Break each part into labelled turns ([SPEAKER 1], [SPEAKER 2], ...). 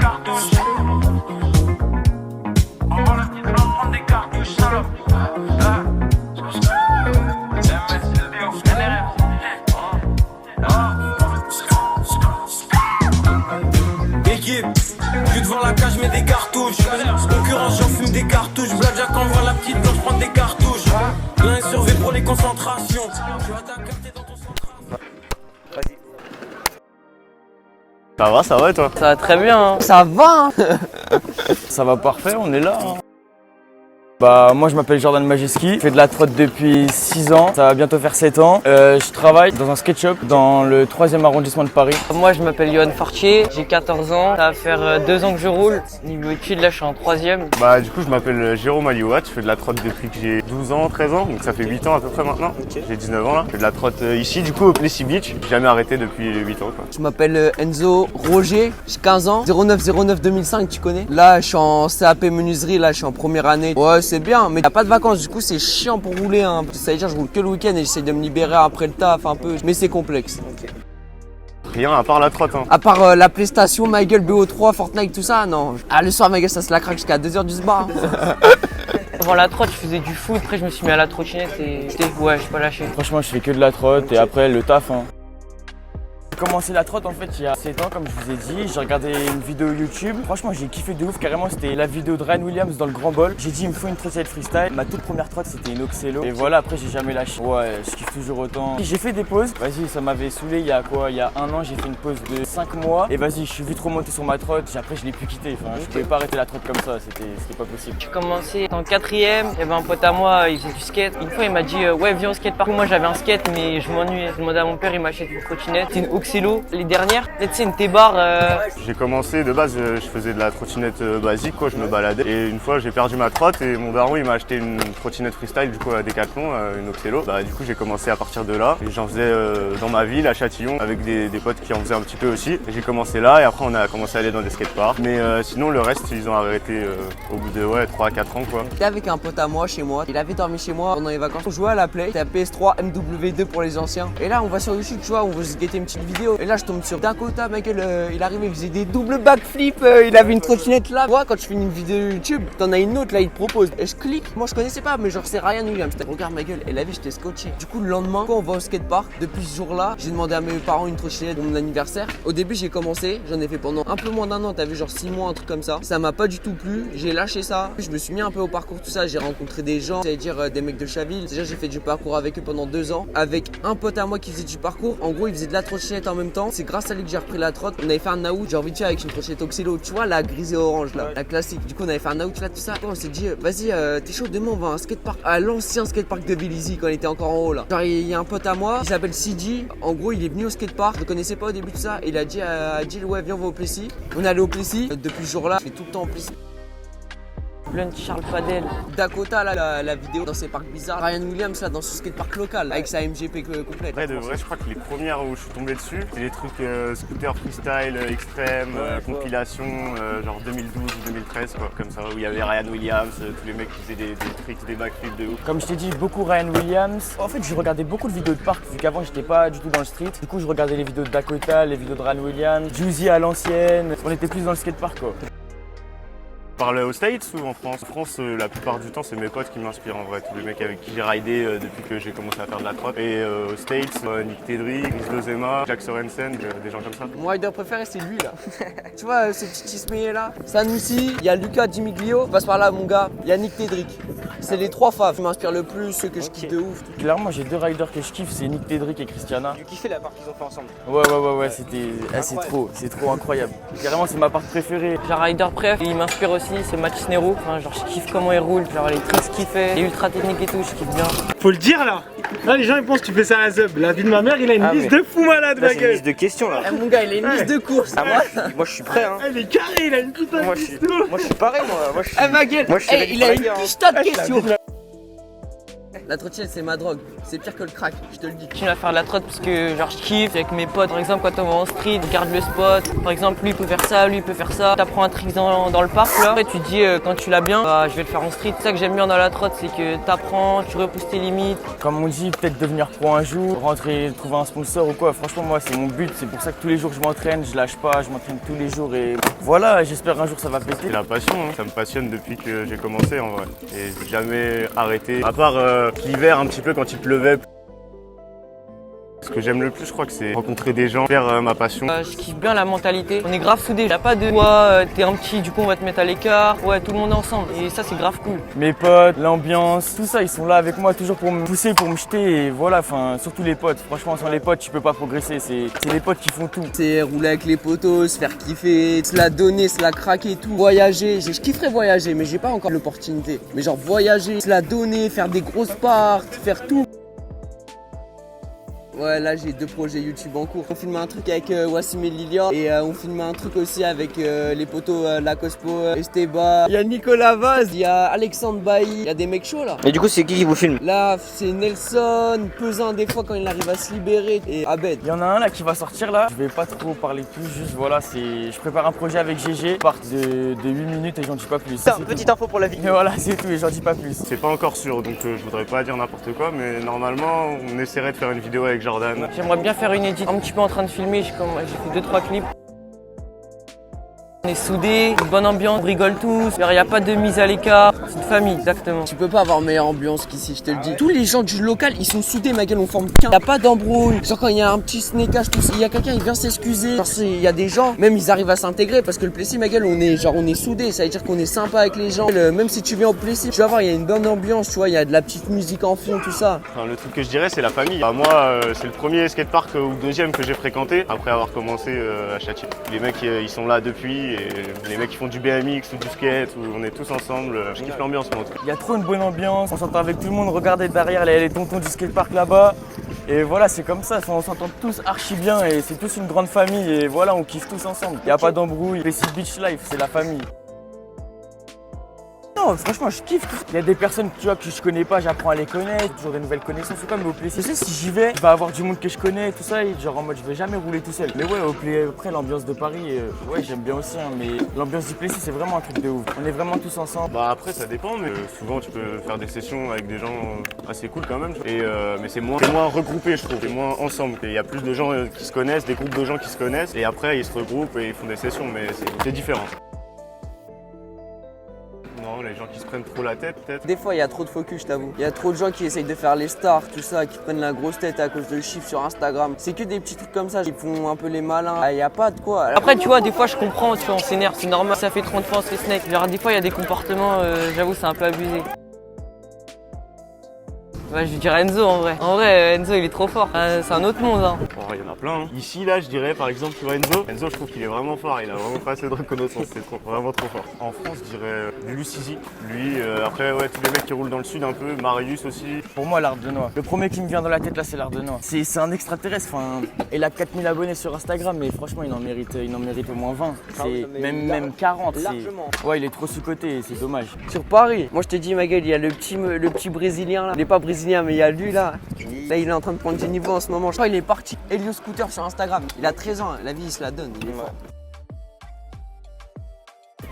[SPEAKER 1] cartouches. On va la petite main prendre des cartouches, salope. Équipe, plus devant la cage, mets des cartouches. Concurrence, j'en fume des cartouches. Blackjack envoie la petite blanche prendre des cartouches. L'un est surveillé pour les concentrations. Tu as ta carte dans ton centre.
[SPEAKER 2] Ça va et toi?
[SPEAKER 3] Ça va très bien. Hein.
[SPEAKER 4] Ça va hein.
[SPEAKER 2] Ça va parfait, on est là. Hein. Bah moi je m'appelle Jordan Majeski, je fais de la trotte depuis 6 ans, ça va bientôt faire 7 ans. Je travaille dans un skate shop dans le 3e arrondissement de Paris.
[SPEAKER 3] Moi je m'appelle Johan Fortier, j'ai 14 ans, ça va faire 2 ans que je roule. Niveau études là je suis en 3e.
[SPEAKER 2] Bah du coup je m'appelle Jérôme Aliouat, je fais de la trotte depuis que j'ai 12 ans, 13 ans, donc ça fait 8 ans à peu près maintenant. Okay. J'ai 19 ans là, je fais de la trotte ici du coup au Plessis Beach, j'ai jamais arrêté depuis 8 ans quoi.
[SPEAKER 4] Je m'appelle Enzo Roger, j'ai 15 ans, 09 2005 tu connais. Là je suis en CAP menuiserie, là je suis en première année. Ouais c'est bien mais y a pas de vacances du coup c'est chiant pour rouler hein. Ça veut dire je roule que le week-end et j'essaie de me libérer après le taf un peu mais c'est complexe. Okay.
[SPEAKER 2] Rien à part la trotte hein.
[SPEAKER 4] À part la PlayStation, ma gueule, BO3, Fortnite, tout ça, non. Ah le soir ma gueule ça se la craque jusqu'à 2h du soir.
[SPEAKER 3] Avant la trotte je faisais du foot, après je me suis mis à la trottinette et ouais j'ai pas lâché.
[SPEAKER 2] Franchement je fais que de la trotte et après le taf hein. J'ai commencé la trotte en fait il y a 7 ans comme je vous ai dit, j'ai regardé une vidéo YouTube, franchement j'ai kiffé de ouf carrément, c'était la vidéo de Ryan Williams dans le grand bol. J'ai dit il me faut une trottinette freestyle, ma toute première trotte c'était une Oxelo et voilà après j'ai jamais lâché. Ouais je kiffe toujours autant. J'ai fait des pauses, vas-y ça m'avait saoulé il y a quoi, il y a 1 an j'ai fait une pause de 5 mois et vas-y je suis vite remonté sur ma trotte, après je l'ai plus quitté, enfin je pouvais pas arrêter la trotte comme ça, c'était pas possible.
[SPEAKER 3] J'ai commencé en 4e, il y avait un pote à moi, il faisait du skate. Une fois il m'a dit ouais viens au skatepark, moi j'avais un skate mais je m'ennuyais. J'ai demandé à mon père, il m'achète une trottinette, c'est une Oxelo. Les dernières, c'est une T-bar.
[SPEAKER 2] J'ai commencé de base, je faisais de la trottinette basique quoi, je me baladais et une fois j'ai perdu ma trotte et mon daron il m'a acheté une trottinette freestyle du coup à Decathlon, une Oxelo. Bah du coup j'ai commencé à partir de là et j'en faisais dans ma ville à Châtillon avec des potes qui en faisaient un petit peu aussi. Et j'ai commencé là et après on a commencé à aller dans des skateparks. Mais sinon le reste ils ont arrêté au bout de 3 à 4 ans quoi.
[SPEAKER 4] J'étais avec un pote à moi chez moi, il avait dormi chez moi pendant les vacances. On jouait à la Play, c'était la PS3 MW2 pour les anciens. Et là on va sur YouTube tu vois, on veut se guetter une petite vidéo. Et là je tombe sur Dakota, mec, il arrivait, il faisait des doubles backflips, il avait une trottinette là. Moi, quand je finis une vidéo YouTube, t'en as une autre là, il te propose. Et je clique, moi je connaissais pas, mais genre c'est Ryan Williams. Regarde ma gueule, et la vie, j'étais scotché. Du coup, le lendemain, quand on va au skatepark, depuis ce jour-là, j'ai demandé à mes parents une trottinette pour mon anniversaire. Au début, j'ai commencé, j'en ai fait pendant un peu moins d'1 an, t'as vu, genre 6 mois, un truc comme ça. Ça m'a pas du tout plu, j'ai lâché ça. Je me suis mis un peu au parcours, tout ça, j'ai rencontré des gens, c'est-à-dire des mecs de Chaville. Déjà, j'ai fait du parcours avec eux pendant 2 ans. Avec un pote à moi qui faisait du parcours, en gros, il faisait de la trottinette en même temps. C'est grâce à lui que j'ai repris la trotte. On avait fait un out, j'ai envie de faire avec une trottinette Oxelo, tu vois, la grise et orange là, la classique. Du coup, on avait fait un out là, tout ça. On s'est dit, vas-y, t'es chaud, demain on va à un skatepark, à l'ancien skatepark de Vélizy quand il était encore en haut là. Genre, il y a un pote à moi, il s'appelle CG. En gros, il est venu au skatepark, je le connaissais pas au début de ça. Et il a dit à Jill, ouais, viens, on va au Plessis. On est allé au Plessis. Depuis ce jour là, je fais tout le temps au Plessis.
[SPEAKER 3] Blunt Charles Fadel.
[SPEAKER 4] Dakota là, la vidéo dans ses parcs bizarres. Ryan Williams là dans son skatepark local avec sa MGP complète.
[SPEAKER 2] Vrai de vrai, je crois que les premières où je suis tombé dessus, c'est des trucs scooter freestyle extrême, compilation genre 2012 ou 2013 quoi, comme ça où il y avait Ryan Williams, tous les mecs qui faisaient des tricks, des backflips de ouf. Comme je t'ai dit, beaucoup Ryan Williams. En fait, je regardais beaucoup de vidéos de parc vu qu'avant j'étais pas du tout dans le street. Du coup, je regardais les vidéos de Dakota, les vidéos de Ryan Williams, Juicy à l'ancienne. On était plus dans le skatepark quoi. Parle aux States ou en France? En France, la plupart du temps, c'est mes potes qui m'inspirent en vrai. Tous les mecs avec qui j'ai ridé depuis que j'ai commencé à faire de la trotte. Et aux States, Nick Tedrick, Chris Lozema, Jack Sorensen, des gens comme ça.
[SPEAKER 4] Mon rider préféré, c'est lui là. Tu vois, ce petit Ismaël là. Sanusi, il y a Luca Dimiglio. Passe par là, mon gars. Il y a Nick Tedrick. C'est les 3 faves qui m'inspirent le plus, ceux que je kiffe de ouf.
[SPEAKER 2] Clairement, j'ai 2 riders que je kiffe, c'est Nick Tedrick et Christiana.
[SPEAKER 5] Tu kiffais la part qu'ils ont fait ensemble?
[SPEAKER 2] Ouais, c'est trop incroyable. Carrément, c'est ma part préférée.
[SPEAKER 3] J'ai un rider préf, il m'inspire aussi, c'est Mathis Nero. Enfin, genre, je kiffe comment il roule, genre les tricks qu'il fait, il est ultra technique et tout, je kiffe bien.
[SPEAKER 5] Faut le dire là. Là, les gens ils pensent que tu fais ça à Zub. La vie de ma mère, il a une liste de fou malade, ma
[SPEAKER 6] C'est une
[SPEAKER 5] gueule.
[SPEAKER 6] liste de questions là.
[SPEAKER 4] Eh, mon gars, il a une liste de courses.
[SPEAKER 6] Moi je suis prêt hein.
[SPEAKER 5] Il est carré, il a une putain de liste.
[SPEAKER 6] Moi je suis pareil moi.
[SPEAKER 4] Eh, ma gueule,
[SPEAKER 6] Moi, je suis ready
[SPEAKER 4] il a
[SPEAKER 6] pour
[SPEAKER 4] une
[SPEAKER 6] la guerre,
[SPEAKER 4] putain de questions. La trottinette, c'est ma drogue. C'est pire que le crack, je te le dis.
[SPEAKER 3] Je continue à faire de la trotte parce que genre je kiffe avec mes potes. Par exemple, quand on va en street, on garde le spot. Par exemple, lui il peut faire ça, lui il peut faire ça. T'apprends un trick dans le parc là. Après tu te dis quand tu l'as bien, bah, je vais le faire en street. C'est ça que j'aime bien dans la trotte, c'est que t'apprends, tu repousses tes limites.
[SPEAKER 6] Comme on dit, peut-être devenir pro un jour, rentrer, trouver un sponsor ou quoi. Franchement, moi, c'est mon but. C'est pour ça que tous les jours, je m'entraîne, je lâche pas, je m'entraîne tous les jours. Et voilà, j'espère un jour ça va péter.
[SPEAKER 2] C'est la passion, hein. Ça me passionne depuis que j'ai commencé en vrai. Et j'ai jamais arrêté. À part l'hiver un petit peu quand il pleuvait. Ce que j'aime le plus, je crois que c'est rencontrer des gens, faire ma passion.
[SPEAKER 3] Je kiffe bien la mentalité. On est grave soudés. Y'a pas de toi, t'es un petit, du coup on va te mettre à l'écart. Ouais, tout le monde est ensemble. Et ça, c'est grave cool.
[SPEAKER 6] Mes potes, l'ambiance, tout ça, ils sont là avec moi toujours pour me pousser, pour me jeter. Et voilà, enfin, surtout les potes. Franchement, sans les potes, tu peux pas progresser. C'est les potes qui font tout.
[SPEAKER 4] C'est rouler avec les potos, se faire kiffer, se la donner, se la craquer, tout. Voyager, je kifferais voyager, mais j'ai pas encore l'opportunité. Mais genre voyager, se la donner, faire des grosses parts, faire tout. Ouais, là j'ai 2 projets YouTube en cours. On filme un truc avec Wassim et Lilian et on filme un truc aussi avec les potos La Cospo, Esteba. Il y a Nicolas Vaz, il y a Alexandre Bailly, il y a des mecs chauds là.
[SPEAKER 7] Et du coup, c'est qui vous filme?
[SPEAKER 4] Là, c'est Nelson, Pesin des fois quand il arrive à se libérer et Abed.
[SPEAKER 6] Il y en a un là qui va sortir là. Je vais pas trop parler plus, juste voilà, je prépare un projet avec GG. Je part de 8 minutes et j'en dis pas plus.
[SPEAKER 7] Petite info pour la vidéo.
[SPEAKER 6] Et voilà, c'est tout et j'en dis pas plus.
[SPEAKER 2] C'est pas encore sûr, donc je voudrais pas dire n'importe quoi, mais normalement, on essaierait de faire une vidéo avec Jordan.
[SPEAKER 3] J'aimerais bien faire une edit un petit peu en train de filmer. J'ai fait 2-3 clips. On est soudés, une bonne ambiance, on rigole tous. Il n'y a pas de mise à l'écart. C'est une famille, exactement.
[SPEAKER 4] Tu peux pas avoir meilleure ambiance qu'ici, je te le dis. Tous les gens du local, ils sont soudés, ma gueule, on forme qu'un. Y'a pas d'embrouille. Genre quand il y a un petit snakeage, tout ça, il y a quelqu'un, il vient s'excuser. Genre il y a des gens, même ils arrivent à s'intégrer parce que le Plessis, ma gueule, on est soudés. Ça veut dire qu'on est sympa avec les gens. Même si tu viens au Plessis, tu vas voir, il y a une bonne ambiance, tu vois, il y a de la petite musique en fond, tout ça.
[SPEAKER 2] Enfin, le truc que je dirais, c'est la famille. Bah, moi, c'est le premier skatepark ou le deuxième que j'ai fréquenté après avoir commencé à Châtillon. Les mecs, ils sont là depuis et les mecs qui font du BMX ou du skate, où on est tous ensemble. Je kiffe l'ambiance, moi.
[SPEAKER 6] Il y a trop une bonne ambiance, on s'entend avec tout le monde. Regardez derrière les tontons du skatepark là-bas. Et voilà, c'est comme ça, on s'entend tous archi bien et c'est tous une grande famille et voilà, on kiffe tous ensemble. Il n'y a pas d'embrouille, Plessis Beach Life, c'est la famille. Non, franchement, je kiffe. Il y a des personnes tu vois, que je connais pas, j'apprends à les connaître, toujours des nouvelles connaissances ou quoi, mais au Plessis, tu sais, si j'y vais, je vais avoir du monde que je connais, tout ça, et genre en mode je vais jamais rouler tout seul. Mais ouais, après l'ambiance de Paris, ouais, j'aime bien aussi, hein, mais l'ambiance du Plessis, c'est vraiment un truc de ouf. On est vraiment tous ensemble.
[SPEAKER 2] Bah après, ça dépend, mais souvent tu peux faire des sessions avec des gens assez cool quand même. Et, mais c'est moins regroupé, je trouve, c'est moins ensemble. Il y a plus de gens qui se connaissent, des groupes de gens qui se connaissent, et après ils se regroupent et ils font des sessions, mais c'est différent. Non, les gens qui se prennent trop la tête, peut-être.
[SPEAKER 4] Des fois, il y a trop de focus, je t'avoue. Il y a trop de gens qui essayent de faire les stars, tout ça, qui prennent la grosse tête à cause de chiffres sur Instagram. C'est que des petits trucs comme ça, ils font un peu les malins. Il n'y a pas de quoi.
[SPEAKER 3] Après, tu vois, des fois, je comprends, tu vois, on s'énerve, c'est normal. Ça fait 30 fois, on se fait snake. Genre, des fois, il y a des comportements, j'avoue, c'est un peu abusé. Ouais, je dirais Enzo en vrai. En vrai, Enzo il est trop fort. C'est un autre monde. Hein.
[SPEAKER 2] Oh, il y en a plein. Hein. Ici, là, je dirais par exemple, tu vois Enzo. Enzo, je trouve qu'il est vraiment fort. Il a vraiment pas assez de reconnaissance. C'est vraiment trop fort. En France, je dirais Lucizi. Lui, après, ouais, tous les mecs qui roulent dans le sud un peu. Marius aussi.
[SPEAKER 6] Pour moi, l'Ardenois. Le premier qui me vient dans la tête là, c'est l'Ardenois. C'est un extraterrestre. Enfin, il a 4000 abonnés sur Instagram, mais franchement, il en mérite au moins 20. C'est même 40.
[SPEAKER 4] Largement.
[SPEAKER 6] Ouais, il est trop sous-coté. C'est dommage.
[SPEAKER 4] Sur Paris, moi je t'ai dit, ma gueule, il y a le petit brésilien là. Il est pas brésilien, mais il y a lui là. Là, il est en train de prendre du niveau en ce moment. Je crois qu'il est parti. Elio Scooter sur Instagram. Il a 13 ans. La vie, il se la donne. Il est fort.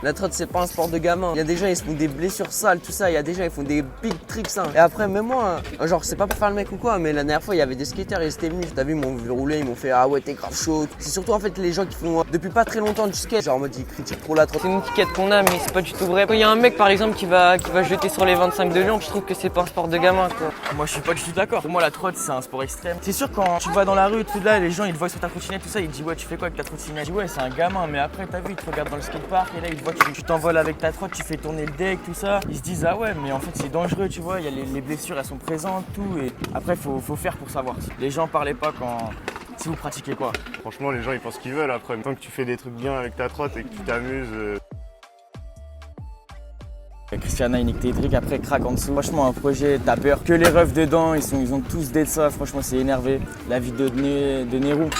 [SPEAKER 4] La trotte, c'est pas un sport de gamin. Il y a des gens, ils se font des blessures sales, tout ça. Il y a des gens, ils font des big tricks. Hein. Et après, même moi, genre, c'est pas pour faire le mec ou quoi, mais la dernière fois, il y avait des skaters, ils étaient venus. T'as vu, ils m'ont vu rouler, ils m'ont fait ah ouais, t'es grave chaud. C'est surtout en fait les gens qui font depuis pas très longtemps du skate. Genre en mode, ils critiquent trop la trotte.
[SPEAKER 3] C'est une étiquette qu'on a, mais c'est pas du tout vrai. Quand il y a un mec par exemple qui va jeter sur les 25 de Lyon, je trouve que c'est pas un sport de gamin quoi.
[SPEAKER 6] Moi, je suis pas du tout d'accord. Pour moi, la trotte, c'est un sport extrême. C'est sûr, quand tu vas dans la rue, tout là, les gens, ils te voient sur ta trottinette, tout ça, ils te disent ouais, tu fais quoi avec ta trottinette? Je dis ouais, c'est un gamin, mais après, t'as vu, ils te regardent dans le skatepark et là, ils te voient, tu t'envoles avec ta trotte, tu fais tourner le deck, tout ça. Ils se disent ah ouais, mais en fait, c'est dangereux, tu vois, il y a les blessures, elles sont présentes, tout. Et après, faut faire pour savoir. Les gens parlaient pas si vous pratiquez quoi.
[SPEAKER 2] Franchement, les gens, ils pensent ce qu'ils veulent après. Tant que tu fais des trucs bien avec ta trotte et que tu t'amuses.
[SPEAKER 6] Christiana, il nique tes tricks, après craque en dessous. Franchement, un projet, t'as peur. Que les refs dedans, ils ont tous d'être ça. Franchement, c'est énervé. La vie de Nérou.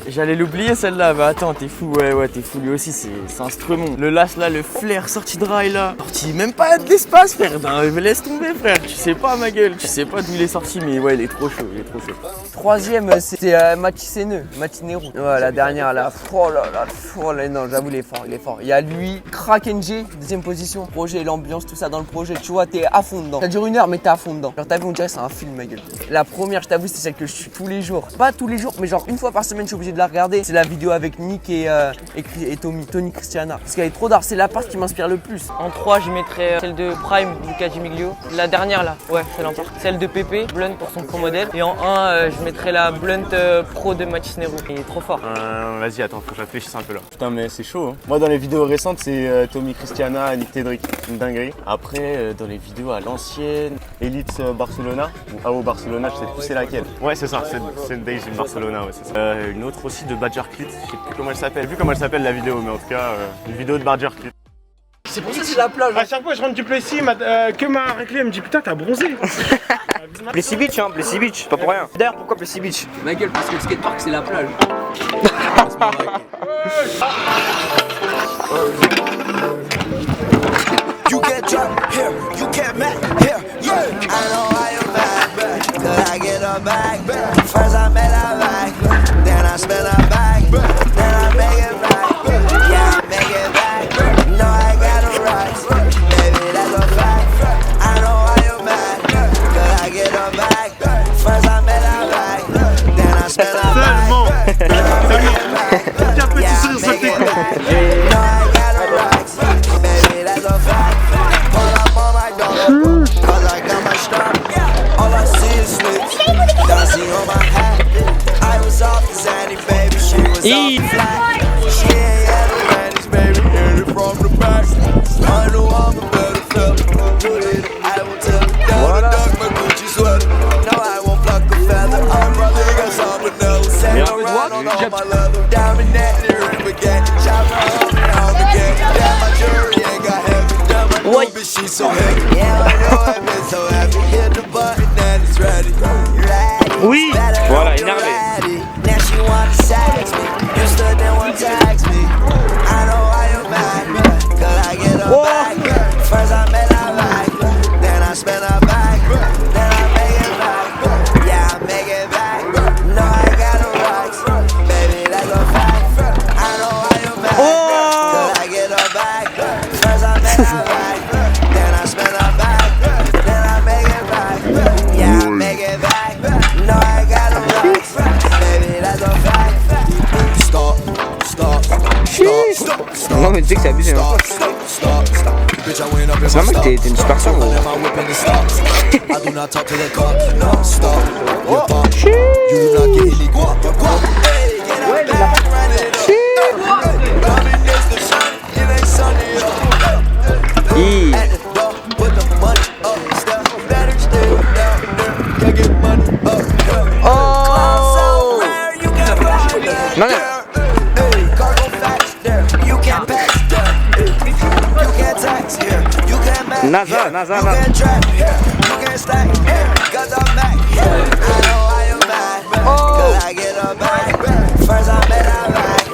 [SPEAKER 6] J'allais l'oublier celle-là, bah attends, t'es fou, ouais, t'es fou, lui aussi, c'est instrument. Le las là, le flair sorti de rail là, sorti même pas de l'espace, frère. Non, laisse tomber, frère, tu sais pas, ma gueule, tu sais pas d'où il est sorti, mais ouais, il est trop chaud, il est trop chaud.
[SPEAKER 4] Troisième, c'était Matinero. Ouais, la dernière là. Oh là, non, j'avoue, il est fort, il est fort. Il y a lui, Krakenj, deuxième position. Projet, l'ambiance, tout ça dans le projet, tu vois, t'es à fond dedans. Ça dure 1 heure, mais t'es à fond dedans. Genre, t'as vu, on dirait que c'est un film, ma gueule. La première, je t'avoue, c'est celle que je suis tous les jours. Pas tous les jours, mais genre 1 fois par semaine, je suis obligé de la regarder. C'est la vidéo avec Nick et Tony Christiana. Parce qu'elle est trop d'art, c'est la part qui m'inspire le plus.
[SPEAKER 3] En 3, je mettrais celle de Prime, Luca Di Miglio. La dernière là, ouais, celle en part. Celle de Pepe, Blunt pour son pro modèle. Et en 1, je mettrais la Blunt Pro de Matisnero. Il est trop fort.
[SPEAKER 2] Vas-y, attends, faut que je réfléchisse un peu là. Putain, mais c'est chaud. Hein. Moi, dans les vidéos récentes, c'est Tommy Christiana, Nick Tedrick. Une dinguerie. Après, dans les vidéos à l'ancienne, Elite Barcelona ou AO Barcelona, je sais plus c'est laquelle. Ouais, c'est ça, c'est Days in Barcelona, ouais, c'est ça. Une autre aussi de Badger Clit, je sais plus comment elle s'appelle. Vu comment elle s'appelle la vidéo, mais en tout cas, une vidéo de Badger Clit.
[SPEAKER 4] C'est pour ça que c'est la plage.
[SPEAKER 5] À chaque fois, je rentre du Plessis, que ma réclame, elle me dit putain, t'as bronzé.
[SPEAKER 7] Plessis Beach, hein, Plessis Beach, pas pour rien. D'ailleurs, pourquoi Plessis Beach?
[SPEAKER 4] Ma gueule, parce que le skatepark, c'est la plage.
[SPEAKER 8] You get drunk here, you get mad here, yeah. I know why you're mad, cause I get her back. First I met her back, then I spent her back, then I make it back. Yeah, I make it back. No, I got a right, baby, that's a fact. I know why you're mad, cause I get her back. First I met her back, then I spent her back. Then I make it back. Yeah, I make it back. No, I got a right, baby, that's a fact. Cause I got my strap, all I see is slips, dancing on my hat. I was off the Zanny, baby, she was off the flat. She ain't had no panties, baby, hit it from the back. I know I'm a better fella, I will tell the devil to duck my Gucci sweater. No, I won't pluck a feather, I'm probably got something else. Sand around on all my leather, diamond net, ring spaghetti, chop my homie on the game. Damn, my jewelry ain't got heavy, damn, my new bitch, she's so heavy. Yeah, I know I've been so happy, hit the button and it's ready.
[SPEAKER 7] Oui, voilà, énervé.
[SPEAKER 8] Now she wanna sex me, you stood there one text me. I know why you're mad, cause I get her back. First I met her back, then I spent her back, then I make it back. Yeah, I make it back. No, I got a right, baby, that's a fact. I know why you're mad, cause I get her back. First I met her back, then I spent her back, then I make it back. Yeah, I make it back. No, I got a right, baby, that's a fact. Stop.
[SPEAKER 7] Non, mais tu sais que c'est abusé, hein. C'est normal que t'es une super star, gros.
[SPEAKER 8] I do not talk to the cop, no, stop. You pop, you do not get any guap. Hey, get out back, run it up. Coming next to shine, it ain't sunny up. At the door, put the money up, stuff better still down there. Can't get money up. Clouds so rare, you can't fly there. Hey, cargo facts there, you can't pass there. You can't tax here, you can't match.
[SPEAKER 7] NASA.
[SPEAKER 8] You can't trap here, you can't stack here. Cause I'm back here. I know why you're mad, cause I get her back. First I met her back,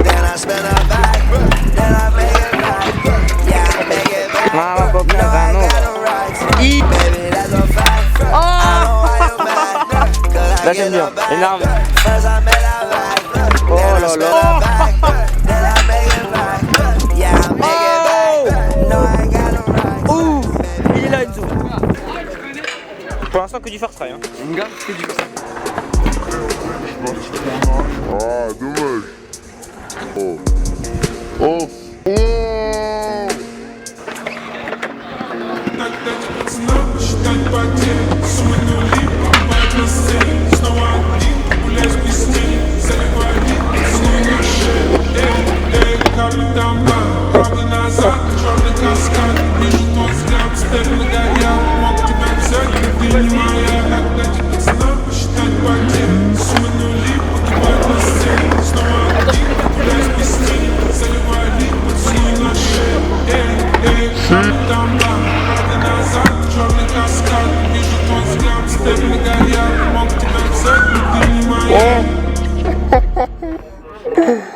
[SPEAKER 8] then I spent her back, then I make it back. Yeah, I make it back. No, I got a right, baby, that's a fact. I know why you're mad, cause I get her back. First I met her back, then I spent her back, then I make it back. Yeah, I make it back. No, I got a right.
[SPEAKER 7] Il est là, Enzo. Pour l'instant, que du first try, hein.
[SPEAKER 4] Mon gars, que du ça.
[SPEAKER 9] Ah, dommage. Oh. Oh.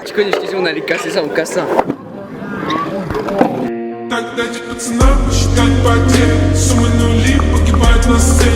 [SPEAKER 4] Tu connais, je te dis, on allait casser ça, on casse ça.
[SPEAKER 10] Так дайте пацанам посчитать потери. Суммы нули погибают на сцене.